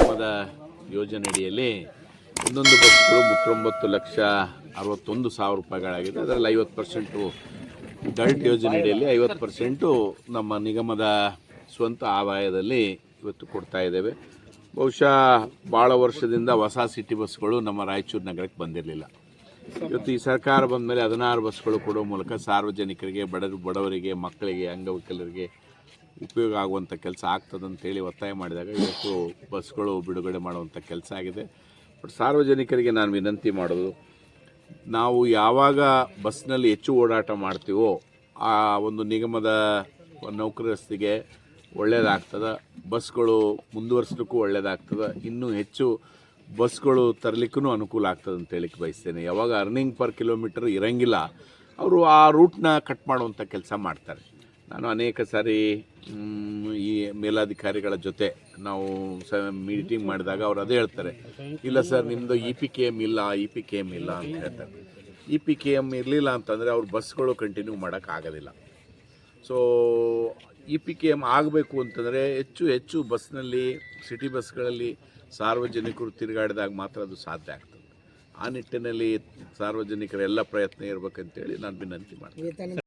ನಿಗಮದ ಯೋಜನೆಯಡಿಯಲ್ಲಿ ಒಂದೊಂದು ಬಸ್ಗಳು 39,61,000 ರೂಪಾಯಿಗಳಾಗಿದೆ. ಅದರಲ್ಲಿ 50% ಡಲ್ಟ್ ಯೋಜನೆಯಡಿಯಲ್ಲಿ 50% ನಮ್ಮ ನಿಗಮದ ಸ್ವಂತ ಆದಾಯದಲ್ಲಿ ಇವತ್ತು ಕೊಡ್ತಾ ಇದ್ದೇವೆ. ಬಹುಶಃ ಭಾಳ ವರ್ಷದಿಂದ ಹೊಸ ಸಿಟಿ ಬಸ್ಗಳು ನಮ್ಮ ರಾಯಚೂರು ನಗರಕ್ಕೆ ಬಂದಿರಲಿಲ್ಲ. ಇವತ್ತು ಈ ಸರ್ಕಾರ ಬಂದ ಮೇಲೆ 16 ಬಸ್ಗಳು ಕೊಡೋ ಮೂಲಕ ಸಾರ್ವಜನಿಕರಿಗೆ, ಬಡವರಿಗೆ, ಮಕ್ಕಳಿಗೆ, ಅಂಗವಿಕಲರಿಗೆ ಉಪಯೋಗ ಆಗುವಂಥ ಕೆಲಸ ಆಗ್ತದಂತೇಳಿ ಒತ್ತಾಯ ಮಾಡಿದಾಗ ಇವತ್ತು ಬಸ್ಗಳು ಬಿಡುಗಡೆ ಮಾಡುವಂಥ ಕೆಲಸ ಆಗಿದೆ. ಬಟ್ ಸಾರ್ವಜನಿಕರಿಗೆ ನಾನು ವಿನಂತಿ ಮಾಡೋದು, ನಾವು ಯಾವಾಗ ಬಸ್ನಲ್ಲಿ ಹೆಚ್ಚು ಓಡಾಟ ಮಾಡ್ತೀವೋ ಆ ಒಂದು ನಿಗಮದ ನೌಕರಸ್ಥಿಗೆ ಒಳ್ಳೆಯದಾಗ್ತದೆ, ಬಸ್ಗಳು ಮುಂದುವರಿಸಲಿಕ್ಕೂ ಒಳ್ಳೆಯದಾಗ್ತದೆ, ಇನ್ನೂ ಹೆಚ್ಚು ಬಸ್ಗಳು ತರಲಿಕ್ಕೂ ಅನುಕೂಲ ಆಗ್ತದೆ ಅಂತ ಹೇಳಿಕ್ಕೆ ಬಯಸ್ತೇನೆ. ಯಾವಾಗ ಅರ್ನಿಂಗ್ ಪರ್ ಕಿಲೋಮೀಟರ್ ಇರೋಂಗಿಲ್ಲ, ಅವರು ಆ ರೂಟ್ನ ಕಟ್ ಮಾಡುವಂಥ ಕೆಲಸ ಮಾಡ್ತಾರೆ. ನಾನು ಅನೇಕ ಸಾರಿ ಈ ಮೇಲಾಧಿಕಾರಿಗಳ ಜೊತೆ ನಾವು ಮೀಟಿಂಗ್ ಮಾಡಿದಾಗ ಅವ್ರು ಅದೇ ಹೇಳ್ತಾರೆ, ಇಲ್ಲ ಸರ್ ನಿಮ್ಮದು EPKM ಇಲ್ಲ ಅಂತ ಹೇಳ್ತಾರೆ. EPKM ಇರಲಿಲ್ಲ ಅಂತಂದರೆ ಅವ್ರು ಬಸ್ಗಳು ಕಂಟಿನ್ಯೂ ಮಾಡೋಕ್ಕಾಗೋದಿಲ್ಲ. ಸೊ EPKM ಆಗಬೇಕು ಅಂತಂದರೆ ಹೆಚ್ಚು ಬಸ್ನಲ್ಲಿ, ಸಿಟಿ ಬಸ್ಗಳಲ್ಲಿ ಸಾರ್ವಜನಿಕರು ತಿರುಗಾಡಿದಾಗ ಮಾತ್ರ ಅದು ಸಾಧ್ಯ ಆಗ್ತದೆ. ಆ ನಿಟ್ಟಿನಲ್ಲಿ ಸಾರ್ವಜನಿಕರ ಎಲ್ಲ ಪ್ರಯತ್ನ ಇರಬೇಕಂತೇಳಿ ನಾನು ವಿನಂತಿ ಮಾಡ್ತೀನಿ.